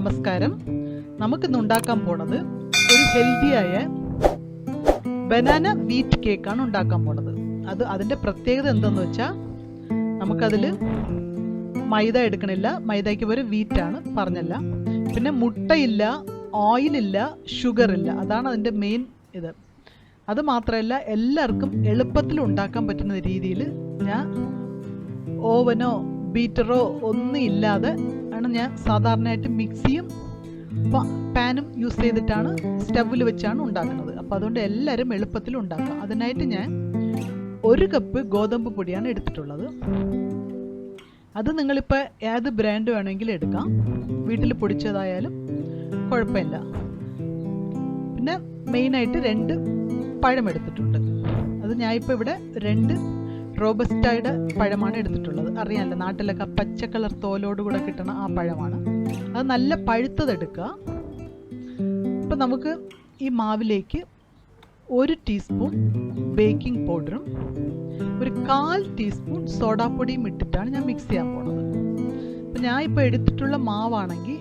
നമസ്കാരം. നമുക്കിന്ന് ഉണ്ടാക്കാൻ പോണത് ഒരു ഹെൽത്തിയായ ബനാന വീറ്റ് കേക്കാണ് ഉണ്ടാക്കാൻ പോണത്. അതിൻ്റെ പ്രത്യേകത എന്തെന്ന് വെച്ചാൽ നമുക്കതിൽ മൈദ എടുക്കണില്ല, മൈദയ്ക്ക് പകരം വീറ്റാണ് പറഞ്ഞല്ല. പിന്നെ മുട്ടയില്ല, ഓയിലില്ല, ഷുഗർ ഇല്ല. അതാണ് അതിൻ്റെ മെയിൻ ഇത്. അത് മാത്രമല്ല, എല്ലാവർക്കും എളുപ്പത്തിൽ ഉണ്ടാക്കാൻ പറ്റുന്ന രീതിയിൽ ഞാൻ ഓവനോ ബീറ്ററോ ഒന്നും ഇല്ലാതെ ആണ് ഞാൻ സാധാരണയായിട്ട് മിക്സിയും പാനും യൂസ് ചെയ്തിട്ടാണ് സ്റ്റവിൽ വെച്ചാണ് ഉണ്ടാക്കുന്നത്. അപ്പോൾ അതുകൊണ്ട് എല്ലാവരും എളുപ്പത്തിൽ ഉണ്ടാക്കാം. അതിനായിട്ട് ഞാൻ 1 കപ്പ് ഗോതമ്പ് പൊടിയാണ് എടുത്തിട്ടുള്ളത്. അത് നിങ്ങളിപ്പോൾ ഏത് ബ്രാൻഡ് വേണമെങ്കിലും എടുക്കാം, വീട്ടിൽ പൊടിച്ചതായാലും കുഴപ്പമില്ല. പിന്നെ മെയിനായിട്ട് 2 പഴം എടുത്തിട്ടുണ്ട്. അത് ഞാനിപ്പോൾ ഇവിടെ 2 റോബസ്റ്റയുടെ പഴമാണ് എടുത്തിട്ടുള്ളത്. അറിയാമല്ലോ, നാട്ടിലൊക്കെ പച്ച കളർ തോലോട് കൂടെ കിട്ടണ ആ പഴമാണ്. അത് നല്ല പഴുത്തതെടുക്കുക. ഇപ്പം നമുക്ക് ഈ മാവിലേക്ക് 1 ടീസ്പൂൺ ബേക്കിംഗ് പൗഡറും 1/4 ടീസ്പൂൺ സോഡാപ്പൊടിയും ഇട്ടിട്ടാണ് ഞാൻ മിക്സ് ചെയ്യാൻ പോണത്. അപ്പം ഞാൻ ഇപ്പോൾ എടുത്തിട്ടുള്ള മാവാണെങ്കിൽ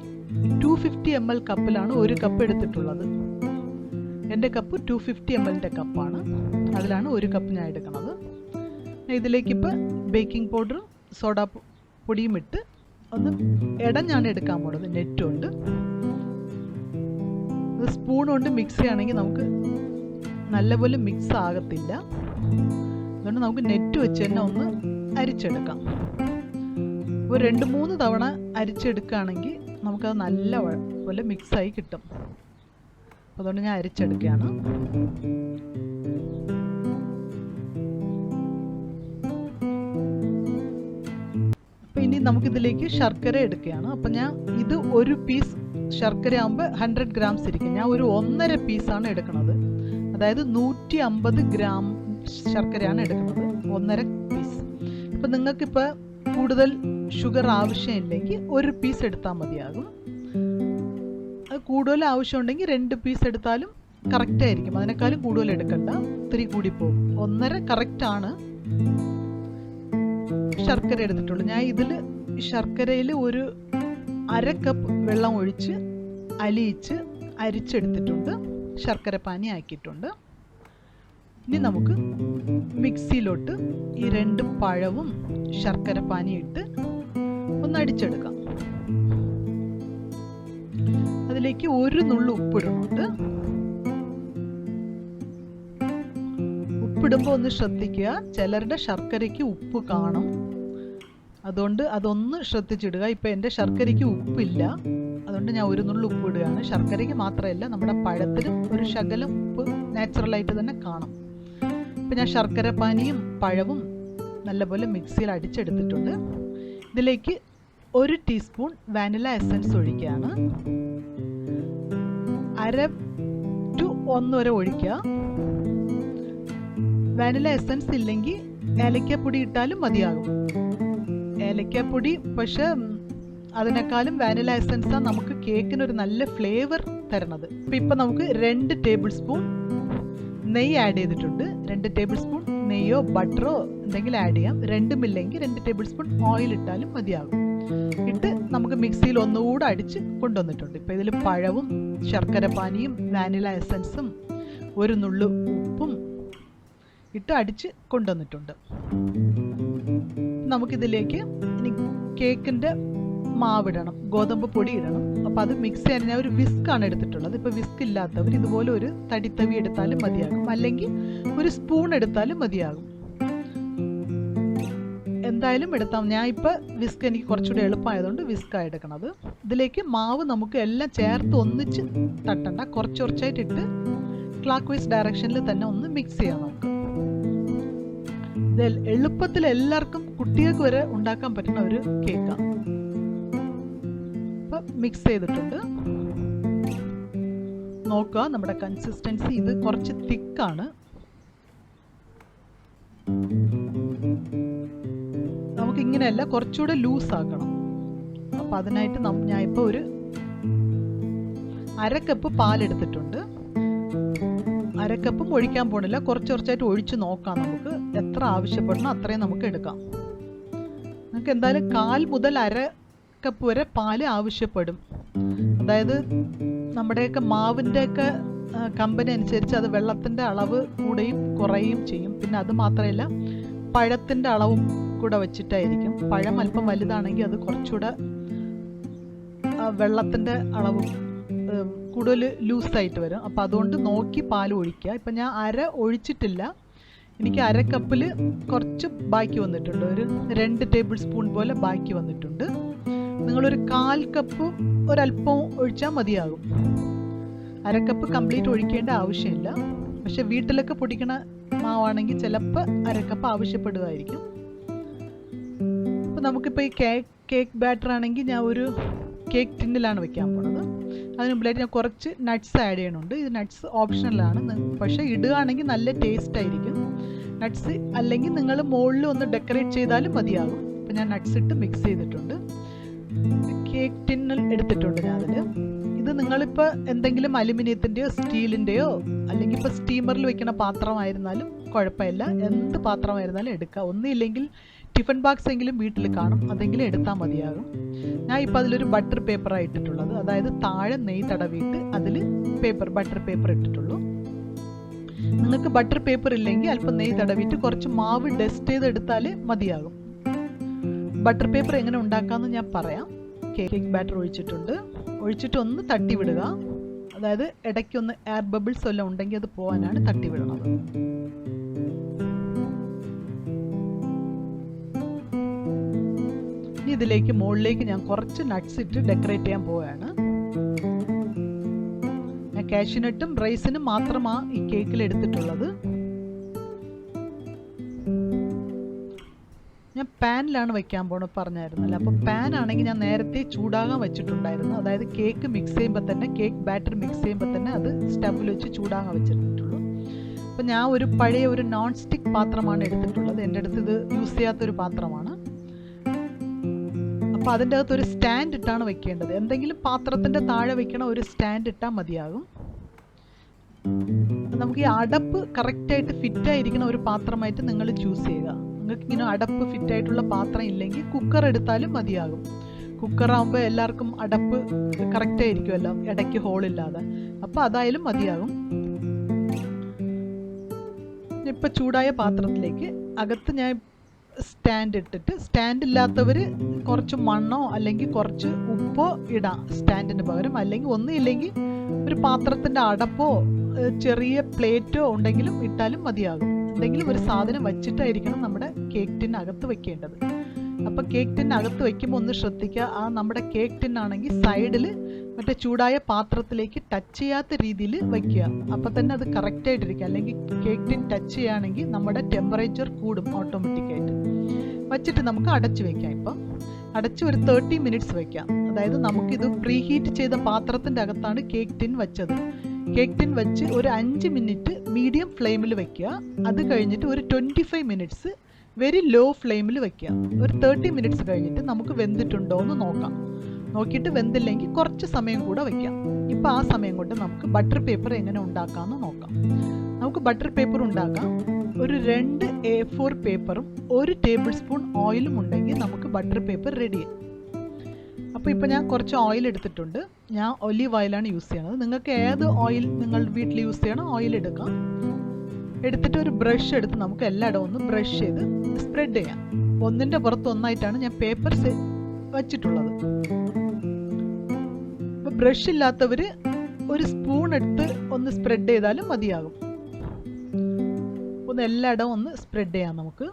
250 ml കപ്പിലാണ് 1 കപ്പ് എടുത്തിട്ടുള്ളത്. എൻ്റെ കപ്പ് 250 ml കപ്പാണ്. അതിലാണ് 1 കപ്പ് ഞാൻ എടുക്കുന്നത്. ഇതിലേക്കിപ്പോൾ ബേക്കിംഗ് പൗഡറും സോഡാ പൊടിയും ഇട്ട് ഒന്ന് ഇടഞ്ഞാണ് എടുക്കാൻ പോകുന്നത്. നെറ്റ് കൊണ്ട് സ്പൂൺ കൊണ്ട് മിക്സ് ചെയ്യുകയാണെങ്കിൽ നമുക്ക് നല്ലപോലെ മിക്സ് ആകത്തില്ല. അതുകൊണ്ട് നമുക്ക് നെറ്റ് വെച്ച് തന്നെ ഒന്ന് അരിച്ചെടുക്കാം. ഒരു 2-3 തവണ അരിച്ചെടുക്കുകയാണെങ്കിൽ നമുക്കത് നല്ല പോലെ മിക്സായി കിട്ടും. അതുകൊണ്ട് ഞാൻ അരിച്ചെടുക്കുകയാണ്. ഇനി നമുക്കിതിലേക്ക് ശർക്കര എടുക്കുകയാണ്. അപ്പം ഞാൻ ഇത് 1 പീസ് ശർക്കര ആകുമ്പോൾ 100 ഗ്രാംസ് ഇരിക്കും. ഞാൻ ഒരു 1.5 പീസാണ് എടുക്കുന്നത്. അതായത് 150 ഗ്രാം ശർക്കരയാണ് എടുക്കുന്നത്, 1.5 പീസ്. ഇപ്പം നിങ്ങൾക്കിപ്പോൾ കൂടുതൽ ഷുഗർ ആവശ്യമില്ലെങ്കിൽ 1 പീസ് എടുത്താൽ മതിയാകും. അത് കൂടുതൽ ആവശ്യമുണ്ടെങ്കിൽ 2 പീസ് എടുത്താലും കറക്റ്റായിരിക്കും. അതിനേക്കാളും കൂടുതൽ എടുക്കണ്ട, ഇത്തിരി കൂടിപ്പോകും. 1.5 കറക്റ്റാണ്. ശർക്കര എടുത്തിട്ടുള്ളൂ. ഞാൻ ഇതിൽ ശർക്കരയിൽ ഒരു 1/2 കപ്പ് വെള്ളം ഒഴിച്ച് അലിയിച്ച് അരിച്ചെടുത്തിട്ടുണ്ട്, ശർക്കര പാനി ആക്കിയിട്ടുണ്ട്. ഇനി നമുക്ക് മിക്സിയിലോട്ട് ഈ 2 പഴവും ശർക്കര പാനി ഇട്ട് ഒന്ന് അടിച്ചെടുക്കാം. അതിലേക്ക് 1 നുള്ളു ഉപ്പിടുന്നുണ്ട്. ഉപ്പിടുമ്പോൾ ഒന്ന് ശ്രദ്ധിക്കുക, ചിലരുടെ ശർക്കരയ്ക്ക് ഉപ്പ് കാണും. അതുകൊണ്ട് അതൊന്ന് ശ്രദ്ധിച്ചിടുക. ഇപ്പം എൻ്റെ ശർക്കരയ്ക്ക് ഉപ്പില്ല, അതുകൊണ്ട് ഞാൻ 1 നുള്ളു ഉപ്പ് ഇടുകയാണ്. ശർക്കരയ്ക്ക് മാത്രമല്ല, നമ്മുടെ പഴത്തിനും ഒരു ശകലം ഉപ്പ് നാച്ചുറലായിട്ട് തന്നെ കാണും. ഇപ്പം ഞാൻ ശർക്കര പാനിയും പഴവും നല്ലപോലെ മിക്സിയിൽ അടിച്ചെടുത്തിട്ടുണ്ട്. ഇതിലേക്ക് 1 ടീസ്പൂൺ വാനില എസൻസ് ഒഴിക്കുകയാണ്. 1/2 to 1 വരെ ഒഴിക്കുക. വാനില എസൻസ് ഇല്ലെങ്കിൽ ഏലക്കാപ്പൊടി ഇട്ടാലും മതിയാകും. ഏലക്കാപ്പൊടി പക്ഷെ അതിനേക്കാളും വാനില എസൻസാണ് നമുക്ക് കേക്കിനൊരു നല്ല ഫ്ലേവർ തരണത്. ഇപ്പം നമുക്ക് 2 ടേബിൾ സ്പൂൺ നെയ്യ് ആഡ് ചെയ്തിട്ടുണ്ട്. 2 ടേബിൾ സ്പൂൺ നെയ്യോ ബട്ടറോ എന്തെങ്കിലും ആഡ് ചെയ്യാം. 2 ഇല്ലെങ്കിൽ 2 ടേബിൾ സ്പൂൺ ഓയിൽ ഇട്ടാലും മതിയാകും. ഇട്ട് നമുക്ക് മിക്സിയിൽ ഒന്നുകൂടെ അടിച്ച് കൊണ്ടുവന്നിട്ടുണ്ട്. ഇപ്പം ഇതിൽ പഴവും ശർക്കര പാനിയും വാനില എസൻസും 1 നുള്ളു ഉപ്പും ഇട്ട് അടിച്ച് കൊണ്ടുവന്നിട്ടുണ്ട്. നമുക്കിതിലേക്ക് ഇനി കേക്കിൻ്റെ മാവിടണം, ഗോതമ്പ് പൊടി ഇടണം. അപ്പോൾ അത് മിക്സ് ചെയ്യാൻ ഞാൻ ഒരു വിസ്ക്കാണ് എടുത്തിട്ടുള്ളത്. ഇപ്പോൾ വിസ്ക് ഇല്ലാത്തവർ ഇതുപോലെ ഒരു തടിത്തവി എടുത്താലും മതിയാകും, അല്ലെങ്കിൽ ഒരു സ്പൂൺ എടുത്താലും മതിയാകും. എന്തായാലും എടുത്താൽ, ഞാൻ ഇപ്പോൾ വിസ്ക് എനിക്ക് കുറച്ചുകൂടി എളുപ്പമായതുകൊണ്ട് വിസ്ക്കാണ് എടുക്കണത്. ഇതിലേക്ക് മാവ് നമുക്ക് എല്ലാം ചേർത്ത് ഒന്നിച്ച് തട്ടണ്ട, കുറച്ച് കുറച്ചായിട്ട് ഇട്ട് ക്ലോക്ക് വൈസ് ഡയറക്ഷനിൽ തന്നെ ഒന്ന് മിക്സ് ചെയ്യാം. നമുക്ക് എളുപ്പത്തിൽ എല്ലാവർക്കും കുട്ടികൾക്ക് വരെ ഉണ്ടാക്കാൻ പറ്റുന്ന ഒരു കേക്കാണ്. അപ്പം മിക്സ് ചെയ്തിട്ടുണ്ട്. നോക്കുക, നമ്മുടെ കൺസിസ്റ്റൻസി ഇത് കുറച്ച് തിക്കാണ്. നമുക്കിങ്ങനെയല്ല, കുറച്ചുകൂടെ ലൂസ് ആക്കണം. അപ്പം അതിനായിട്ട് ഞാൻ ഇപ്പോൾ ഒരു 1/2 കപ്പ് പാലെടുത്തിട്ടുണ്ട്. 1/2 കപ്പും ഒഴിക്കാൻ പോണില്ല, കുറച്ച് കുറച്ചായിട്ട് ഒഴിച്ച് നോക്കാം. നമുക്ക് എത്ര ആവശ്യപ്പെടണം അത്രയും നമുക്ക് എടുക്കാം. നമുക്ക് എന്തായാലും 1/4 മുതൽ 1/2 കപ്പ് വരെ പാല് ആവശ്യപ്പെടും. അതായത് നമ്മുടെയൊക്കെ മാവിൻ്റെയൊക്കെ കമ്പനി അനുസരിച്ച് അത് വെള്ളത്തിൻ്റെ അളവ് കൂടുകയും കുറയുകയും ചെയ്യും. പിന്നെ അത് മാത്രമല്ല, പഴത്തിൻ്റെ അളവും കൂടെ വെച്ചിട്ടായിരിക്കും. പഴം അല്പം വലുതാണെങ്കിൽ അത് കുറച്ചുകൂടെ വെള്ളത്തിൻ്റെ അളവ് കൂടുതൽ ലൂസായിട്ട് വരും. അപ്പോൾ അതുകൊണ്ട് നോക്കി പാൽ ഒഴിക്കുക. ഇപ്പം ഞാൻ അര ഒഴിച്ചിട്ടില്ല, എനിക്ക് അര കപ്പിൽ കുറച്ച് ബാക്കി വന്നിട്ടുണ്ട്, ഒരു 2 ടേബിൾ സ്പൂൺ പോലെ ബാക്കി വന്നിട്ടുണ്ട്. നിങ്ങളൊരു 1/4 കപ്പ് ഒരല്പം ഒഴിച്ചാൽ മതിയാകും. അരക്കപ്പ് കംപ്ലീറ്റ് ഒഴിക്കേണ്ട ആവശ്യമില്ല. പക്ഷെ വീട്ടിലൊക്കെ പൊടിക്കണ മാവാണെങ്കിൽ ചിലപ്പോൾ അരക്കപ്പ് ആവശ്യപ്പെടുമായിരിക്കും. അപ്പോൾ നമുക്കിപ്പോൾ ഈ കേക്ക് ബാറ്റർ ആണെങ്കിൽ ഞാൻ ഒരു കേക്ക് ടിന്നിലാണ് വെക്കാൻ പോണത്. അതിന് മുമ്പിലായിട്ട് ഞാൻ കുറച്ച് നട്ട്സ് ആഡ് ചെയ്യണുണ്ട്. ഇത് നട്ട്സ് ഓപ്ഷണലാണ്, പക്ഷേ ഇടുകയാണെങ്കിൽ നല്ല ടേസ്റ്റ് ആയിരിക്കും. നട്ട്സ് അല്ലെങ്കിൽ നിങ്ങൾ മുകളിൽ ഒന്ന് ഡെക്കറേറ്റ് ചെയ്താലും മതിയാകും. അപ്പോൾ ഞാൻ നട്ട്സ് ഇട്ട് മിക്സ് ചെയ്തിട്ടുണ്ട്. കേക്ക് ടിന്നിൽ എടുത്തിട്ടുണ്ട് ഞാൻ അതിൽ. ഇത് നിങ്ങളിപ്പോൾ എന്തെങ്കിലും അലുമിനിയത്തിൻ്റെയോ സ്റ്റീലിൻ്റെയോ അല്ലെങ്കിൽ ഇപ്പോൾ സ്റ്റീമറിൽ വെക്കുന്ന പാത്രമായിരുന്നാലും കുഴപ്പമില്ല, എന്ത് പാത്രമായിരുന്നാലും എടുക്കുക. ഒന്നുമില്ലെങ്കിൽ ടിഫിൻ ബോക്സ് എങ്കിലും വീട്ടിൽ കാണും, അതെങ്കിലും എടുത്താൽ മതിയാകും. ഞാൻ ഇപ്പോൾ അതിലൊരു ബട്ടർ പേപ്പറാണ് ഇട്ടിട്ടുള്ളത്, അതായത് താഴെ നെയ്യ് തടവിയിട്ട് അതിൽ ബട്ടർ പേപ്പർ ഇട്ടിട്ടുള്ളൂ. നിങ്ങൾക്ക് ബട്ടർ പേപ്പർ ഇല്ലെങ്കിൽ അല്പം നെയ്യ് തടവിയിട്ട് കുറച്ച് മാവ് ഡസ്റ്റ് ചെയ്തെടുത്താൽ മതിയാകും. ബട്ടർ പേപ്പർ എങ്ങനെ ഉണ്ടാക്കാമെന്ന് ഞാൻ പറയാം. കേക്ക് ബാറ്റർ ഒഴിച്ചിട്ട് ഒന്ന് തട്ടി വിടുക. അതായത് ഇടയ്ക്കൊന്ന് എയർ ബബിൾസ് എല്ലാം ഉണ്ടെങ്കിൽ അത് പോകാനാണ് തട്ടി വിടുന്നത്. ഇനി ഇതിലേക്ക് മുകളിലേക്ക് ഞാൻ കുറച്ച് നട്ട്സ് ഇട്ട് ഡെക്കറേറ്റ് ചെയ്യാൻ പോവുകയാണ്. ഞാൻ കാഷ്യൂനട്ടും റൈസിനും മാത്രമാണ് ഈ കേക്കിൽ എടുത്തിട്ടുള്ളത്. ഞാൻ പാനിലാണ് വയ്ക്കാൻ പോണത് പറഞ്ഞായിരുന്നല്ലോ. അപ്പോൾ പാൻ ആണെങ്കിൽ ഞാൻ നേരത്തെ ചൂടാകാൻ വെച്ചിട്ടുണ്ടായിരുന്നു. അതായത് കേക്ക് മിക്സ് ചെയ്യുമ്പോൾ തന്നെ, കേക്ക് ബാറ്റർ മിക്സ് ചെയ്യുമ്പോൾ തന്നെ അത് സ്റ്റവിൽ വെച്ച് ചൂടാകാൻ വെച്ചിട്ടുള്ളൂ. അപ്പോൾ ഞാൻ പഴയ ഒരു നോൺ സ്റ്റിക്ക് പാത്രമാണ് എടുത്തിട്ടുള്ളത്. എൻ്റെ അടുത്ത് ഇത് യൂസ് ചെയ്യാത്തൊരു പാത്രമാണ്. അപ്പോൾ അതിൻ്റെ അകത്ത് ഒരു സ്റ്റാൻഡ് ഇട്ടാണ് വെക്കേണ്ടത്. എന്തെങ്കിലും പാത്രത്തിൻ്റെ താഴെ വെക്കണ ഒരു സ്റ്റാൻഡ് ഇട്ടാൽ മതിയാകും. നമുക്ക് ഈ അടപ്പ് കറക്റ്റായിട്ട് ഫിറ്റായിരിക്കുന്ന ഒരു പാത്രമായിട്ട് നിങ്ങൾ ചൂസ് ചെയ്യുക. നിങ്ങൾക്ക് ഇങ്ങനെ അടപ്പ് ഫിറ്റായിട്ടുള്ള പാത്രം ഇല്ലെങ്കിൽ കുക്കർ എടുത്താലും മതിയാകും. കുക്കറാകുമ്പോൾ എല്ലാവർക്കും അടപ്പ് കറക്റ്റായിരിക്കുമല്ലോ, ഇടയ്ക്ക് ഹോളില്ലാതെ. അപ്പോൾ അതായാലും മതിയാകും. ഇപ്പം ചൂടായ പാത്രത്തിലേക്ക് അകത്ത് ഞാൻ സ്റ്റാൻഡ് ഇട്ടിട്ട്, സ്റ്റാൻഡ് ഇല്ലാത്തവർ കുറച്ച് മണ്ണോ അല്ലെങ്കിൽ കുറച്ച് ഉപ്പോ ഇടാം സ്റ്റാൻഡിന് പകരം. അല്ലെങ്കിൽ ഒന്നുമില്ലെങ്കിൽ ഒരു പാത്രത്തിൻ്റെ അടപ്പോ ചെറിയ പ്ലേറ്റോ ഉണ്ടെങ്കിലും ഇട്ടാലും മതിയാകും. എന്തെങ്കിലും ഒരു സാധനം വച്ചിട്ടായിരിക്കണം നമ്മുടെ കേക്ക് ടിന്നകത്ത് വെക്കേണ്ടത്. അപ്പോൾ കേക്ക് ടിന്നകത്ത് വെക്കുമ്പോൾ ഒന്ന് ശ്രദ്ധിക്കുക, ആ നമ്മുടെ കേക്ക് ടിന്നാണെങ്കിൽ സൈഡിൽ മറ്റേ ചൂടായ പാത്രത്തിലേക്ക് ടച്ച് ചെയ്യാത്ത രീതിയിൽ വയ്ക്കുക. അപ്പോൾ തന്നെ അത് കറക്റ്റായിട്ടിരിക്കുക. അല്ലെങ്കിൽ കേക്ക് ടിൻ ടച്ച് ചെയ്യുകയാണെങ്കിൽ നമ്മുടെ ടെമ്പറേച്ചർ കൂടും ഓട്ടോമാറ്റിക്കായിട്ട്. വച്ചിട്ട് നമുക്ക് അടച്ചു വയ്ക്കാം. ഇപ്പം അടച്ച് ഒരു 30 മിനിറ്റ്സ് വയ്ക്കാം. അതായത് നമുക്കിത് പ്രീ ഹീറ്റ് ചെയ്ത പാത്രത്തിൻ്റെ അകത്താണ് കേക്ക് ടിൻ വെച്ചത്. കേക്ക് ടിൻ വെച്ച് ഒരു 5 മിനിറ്റ് മീഡിയം ഫ്ലെയിമിൽ വയ്ക്കുക. അത് കഴിഞ്ഞിട്ട് ഒരു 25 മിനിറ്റ്സ് വെരി ലോ ഫ്ലെയിമിൽ വയ്ക്കുക. ഒരു 30 മിനിറ്റ്സ് കഴിഞ്ഞിട്ട് നമുക്ക് വെന്തിട്ടുണ്ടോ എന്ന് നോക്കാം. നോക്കിയിട്ട് വെന്തില്ലെങ്കിൽ കുറച്ച് സമയം കൂടെ വയ്ക്കാം. ഇപ്പോൾ ആ സമയം കൊണ്ട് നമുക്ക് ബട്ടർ പേപ്പർ എങ്ങനെ ഉണ്ടാക്കാമെന്ന് നോക്കാം. നമുക്ക് ബട്ടർ പേപ്പർ ഉണ്ടാക്കാം. ഒരു 2 A4 പേപ്പറും 1 ടേബിൾ സ്പൂൺ ഓയിലും ഉണ്ടെങ്കിൽ നമുക്ക് ബട്ടർ പേപ്പർ റെഡിയായി. അപ്പോൾ ഇപ്പോൾ ഞാൻ കുറച്ച് ഓയിൽ എടുത്തിട്ടുണ്ട്. ഞാൻ ഒലീവ് ഓയിലാണ് യൂസ് ചെയ്യണത്. നിങ്ങൾക്ക് ഏത് ഓയിൽ നിങ്ങൾ വീട്ടിൽ യൂസ് ചെയ്യണം ഓയിൽ എടുക്കാം. എടുത്തിട്ട് ഒരു ബ്രഷ് എടുത്ത് നമുക്ക് എല്ലായിടവും ഒന്ന് ബ്രഷ് ചെയ്ത് സ്പ്രെഡ് ചെയ്യാം. ഒന്നിൻ്റെ പുറത്ത് ഒന്നായിട്ടാണ് ഞാൻ പേപ്പർ വച്ചിട്ടുള്ളത്. അപ്പോൾ ബ്രഷ് ഇല്ലാത്തവർ ഒരു സ്പൂൺ എടുത്ത് ഒന്ന് സ്പ്രെഡ് ചെയ്താലും മതിയാകും. ഒന്ന് എല്ലായിടവും ഒന്ന് സ്പ്രെഡ് ചെയ്യാം. നമുക്ക്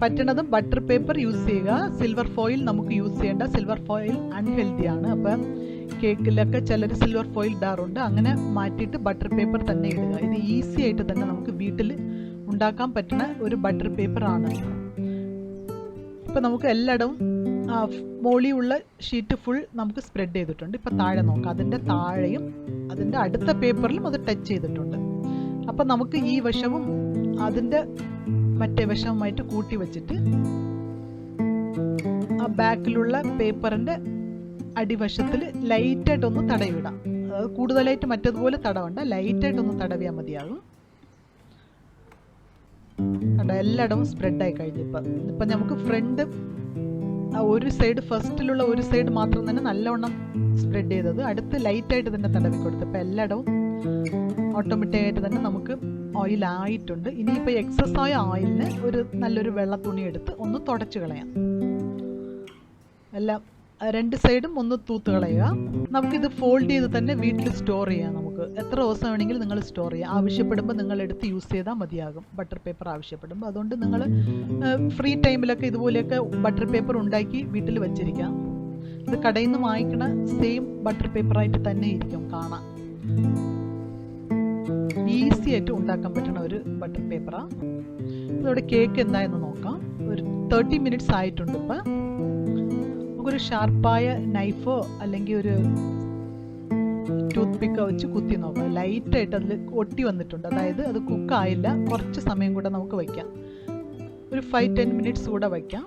പറ്റണതും ബട്ടർ പേപ്പർ യൂസ് ചെയ്യുക. സിൽവർ ഫോയിൽ നമുക്ക് യൂസ് ചെയ്യേണ്ട. സിൽവർ ഫോയിൽ അൺഹെൽത്തി ആണ്. അപ്പം കേക്കിലൊക്കെ ചിലർ സിൽവർ ഫോയിൽ ഇടാറുണ്ട്. അങ്ങനെ മാറ്റിയിട്ട് ബട്ടർ പേപ്പർ തന്നെ ഇടുക. ഇത് ഈസി ആയിട്ട് തന്നെ നമുക്ക് വീട്ടിൽ ഉണ്ടാക്കാൻ പറ്റുന്ന ഒരു ബട്ടർ പേപ്പറാണ്. ഇപ്പം നമുക്ക് എല്ലായിടവും മോളിയുള്ള ഷീറ്റ് ഫുൾ നമുക്ക് സ്പ്രെഡ് ചെയ്തിട്ടുണ്ട്. ഇപ്പം താഴെ നോക്കാം, അതിൻ്റെ താഴെയും അതിൻ്റെ അടുത്ത പേപ്പറിലും അത് ടച്ച് ചെയ്തിട്ടുണ്ട്. അപ്പം നമുക്ക് ഈ വശവും അതിൻ്റെ മറ്റേ വശവുമായിട്ട് കൂട്ടി വെച്ചിട്ട് ആ ബാക്കിലുള്ള പേപ്പറിൻ്റെ അടിവശത്തിൽ ലൈറ്റായിട്ടൊന്ന് തടവിടാം. അത് കൂടുതലായിട്ട് മറ്റതുപോലെ തടവണ്ട, ലൈറ്റായിട്ടൊന്ന് തടവിയാൽ മതിയാകും. എല്ലായിടവും സ്പ്രെഡായി കഴിഞ്ഞിപ്പം നമുക്ക് ഫ്രണ്ട് ആ ഒരു സൈഡ് ഫസ്റ്റിലുള്ള ഒരു സൈഡ് മാത്രം തന്നെ നല്ലവണ്ണം സ്പ്രെഡ് ചെയ്തത്, അടുത്ത് ലൈറ്റായിട്ട് തന്നെ തടവി കൊടുത്തു. അപ്പോൾ എല്ലായിടവും ഓട്ടോമാറ്റിക്കായിട്ട് തന്നെ നമുക്ക് ഓയിലായിട്ടുണ്ട്. ഇനിയിപ്പോൾ എക്സസ് ആയ ഓയിലിന് ഒരു നല്ലൊരു വെള്ള തുണി എടുത്ത് ഒന്ന് തുടച്ച് കളയാം. എല്ലാം രണ്ട് സൈഡും ഒന്ന് തൂത്ത് കളയുക. നമുക്കിത് ഫോൾഡ് ചെയ്ത് തന്നെ വീട്ടിൽ സ്റ്റോർ ചെയ്യാം. നമുക്ക് എത്ര ദിവസം വേണമെങ്കിലും നിങ്ങൾ സ്റ്റോർ ചെയ്യാം. ആവശ്യപ്പെടുമ്പോൾ നിങ്ങൾ എടുത്ത് യൂസ് ചെയ്താൽ മതിയാകും, ബട്ടർ പേപ്പർ ആവശ്യപ്പെടുമ്പോൾ. അതുകൊണ്ട് നിങ്ങൾ ഫ്രീ ടൈമിലൊക്കെ ഇതുപോലെയൊക്കെ ബട്ടർ പേപ്പർ ഉണ്ടാക്കി വീട്ടിൽ വെച്ചിരിക്കാം. ഇത് കടയിൽ നിന്ന് വാങ്ങിക്കണ സെയിം ബട്ടർ പേപ്പറായിട്ട് തന്നെ ഇരിക്കും കാണാൻ. ഈസി ആയിട്ട് ഉണ്ടാക്കാൻ പറ്റുന്ന ഒരു ബട്ടർ പേപ്പറാണ്. ഇതോടെ കേക്ക് എന്തായെന്ന് നോക്കാം. ഒരു 30 മിനിറ്റ്സ് ആയിട്ടുണ്ട്. ഇപ്പം നമുക്കൊരു ഷാർപ്പായ നൈഫോ അല്ലെങ്കിൽ ഒരു ടൂത്ത് പിക്കോ വെച്ച് കുത്തി നോക്കാം. ലൈറ്റായിട്ട് അതിൽ ഒട്ടി വന്നിട്ടുണ്ട്, അതായത് അത് കുക്കായില്ല. കുറച്ച് സമയം കൂടെ നമുക്ക് വയ്ക്കാം, ഒരു 5-10 മിനിറ്റ്സ് കൂടെ വയ്ക്കാം.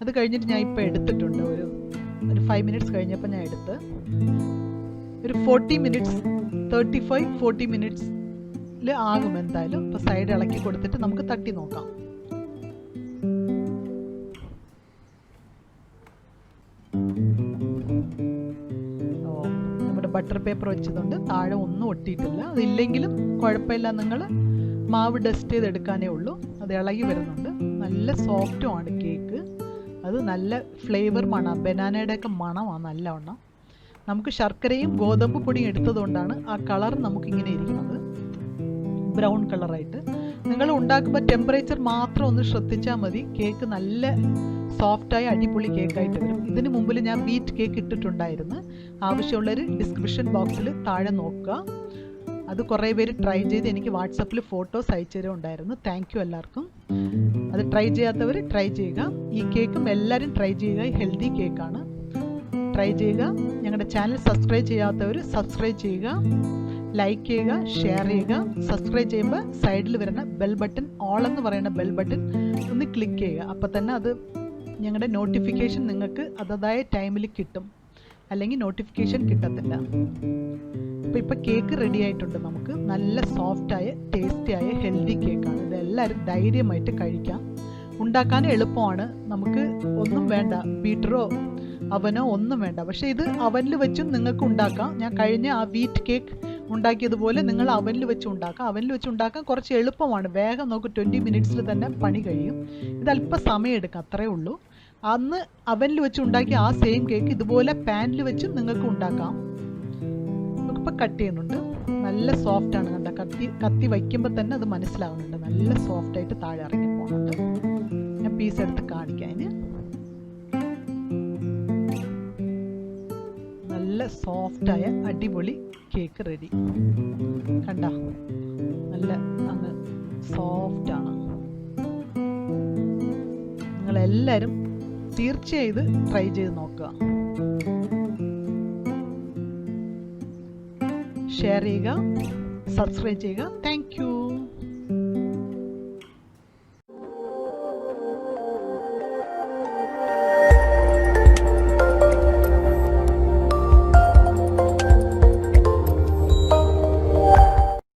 അത് കഴിഞ്ഞിട്ട് ഞാൻ ഇപ്പോൾ എടുത്തിട്ടുണ്ട്. ഒരു 5 മിനിറ്റ്സ് കഴിഞ്ഞപ്പോൾ ഞാൻ എടുത്ത് ഒരു 40 മിനിറ്റ്സ് 35-40 മിനിറ്റ്സ് ആകും എന്തായാലും. ഇപ്പോൾ സൈഡ് ഇളക്കി കൊടുത്തിട്ട് നമുക്ക് തട്ടി നോക്കാം. നമ്മുടെ ബട്ടർ പേപ്പർ വെച്ചതുകൊണ്ട് താഴെ ഒന്നും ഒട്ടിയിട്ടില്ല. അതില്ലെങ്കിലും കുഴപ്പമില്ല, നിങ്ങൾ മാവ് ഡസ്റ്റ് ചെയ്തെടുക്കാനേ ഉള്ളൂ. അത് ഇളകി വരുന്നുണ്ട്. നല്ല സോഫ്റ്റുമാണ് കേക്ക്. അത് നല്ല ഫ്ലേവർ മണം, ബനാനയുടെ ഒക്കെ മണമാണ് നല്ലവണ്ണം. നമുക്ക് ശർക്കരയും ഗോതമ്പ് പൊടിയും എടുത്തതുകൊണ്ടാണ് ആ കളർ നമുക്കിങ്ങനെ ഇരിക്കുന്നത്, ബ്രൗൺ കളറായിട്ട്. നിങ്ങൾ ഉണ്ടാക്കുമ്പോൾ ടെമ്പറേച്ചർ മാത്രം ഒന്ന് ശ്രദ്ധിച്ചാൽ മതി. കേക്ക് നല്ല സോഫ്റ്റായ അടിപൊളി കേക്കായിട്ട് വരും. ഇതിന് മുമ്പിൽ ഞാൻ വീറ്റ് കേക്ക് ഇട്ടിട്ടുണ്ടായിരുന്നു. ആവശ്യമുള്ളൊരു ഡിസ്ക്രിപ്ഷൻ ബോക്സിൽ താഴെ നോക്കുക. അത് കുറേ പേര് ട്രൈ ചെയ്ത് എനിക്ക് വാട്സപ്പിൽ ഫോട്ടോസ് അയച്ചു തരുന്നുണ്ടായിരുന്നു. താങ്ക് യു എല്ലാവർക്കും. അത് ട്രൈ ചെയ്യാത്തവർ ട്രൈ ചെയ്യുക. ഈ കേക്കും എല്ലാവരും ട്രൈ ചെയ്യുക. ഹെൽത്തി കേക്കാണ്, ട്രൈ ചെയ്യുക. ഞങ്ങളുടെ ചാനൽ സബ്സ്ക്രൈബ് ചെയ്യാത്തവർ സബ്സ്ക്രൈബ് ചെയ്യുക, ലൈക്ക് ചെയ്യുക, ഷെയർ ചെയ്യുക. സബ്സ്ക്രൈബ് ചെയ്യുമ്പോൾ സൈഡിൽ വരുന്ന ബെൽ ബട്ടൺ, ഓൾ എന്ന് പറയുന്ന ബെൽ ബട്ടൺ ഒന്ന് ക്ലിക്ക് ചെയ്യുക. അപ്പോൾ തന്നെ അത് ഞങ്ങളുടെ നോട്ടിഫിക്കേഷൻ നിങ്ങൾക്ക് അതതായ ടൈമിൽ കിട്ടും, അല്ലെങ്കിൽ നോട്ടിഫിക്കേഷൻ കിട്ടത്തില്ല. അപ്പോൾ ഇപ്പോൾ കേക്ക് റെഡി ആയിട്ടുണ്ട്. നമുക്ക് നല്ല സോഫ്റ്റായ ടേസ്റ്റിയായ ഹെൽത്തി കേക്കാണ്. ഇത് എല്ലാവരും ധൈര്യമായിട്ട് കഴിക്കാം. ഉണ്ടാക്കാൻ എളുപ്പമാണ്. നമുക്ക് ഒന്നും വേണ്ട, ബീറ്ററോ അവനോ ഒന്നും വേണ്ട. പക്ഷേ ഇത് അവനിൽ വെച്ചും നിങ്ങൾക്ക് ഉണ്ടാക്കാം. ഞാൻ കഴിഞ്ഞ ആ വീറ്റ് കേക്ക് ഉണ്ടാക്കിയതുപോലെ നിങ്ങൾ അവനിൽ വെച്ച് ഉണ്ടാക്കാം. അവനിൽ വെച്ച് ഉണ്ടാക്കാൻ കുറച്ച് എളുപ്പമാണ്. വേഗം നമുക്ക് 20 മിനിറ്റ്സിൽ തന്നെ പണി കഴിയും. ഇത് അല്പം സമയം എടുക്കാം, അത്രേ ഉള്ളൂ. അന്ന് അവനിൽ വെച്ച് ഉണ്ടാക്കിയ ആ സെയിം കേക്ക് ഇതുപോലെ പാനിൽ വെച്ചും നിങ്ങൾക്ക് ഉണ്ടാക്കാം. നമുക്കിപ്പോൾ കട്ട് ചെയ്യുന്നുണ്ട്. നല്ല സോഫ്റ്റാണ്, കണ്ട കത്തി വയ്ക്കുമ്പോൾ തന്നെ അത് മനസ്സിലാവുന്നുണ്ട്. നല്ല സോഫ്റ്റായിട്ട് താഴെ ഇറങ്ങി പോകുന്നുണ്ട്. ഞാൻ പീസ് എടുത്ത് കാണിക്കാം. നല്ല സോഫ്റ്റായ അടിപൊളി കേക്ക് റെഡി. കണ്ട നല്ല അങ്ങ് സോഫ്റ്റാണ്. നിങ്ങളെല്ലാവരും തീർച്ചയായും ട്രൈ ചെയ്ത് നോക്കുക. ഷെയർ ചെയ്യുക, സബ്സ്ക്രൈബ് ചെയ്യുക. Thank you.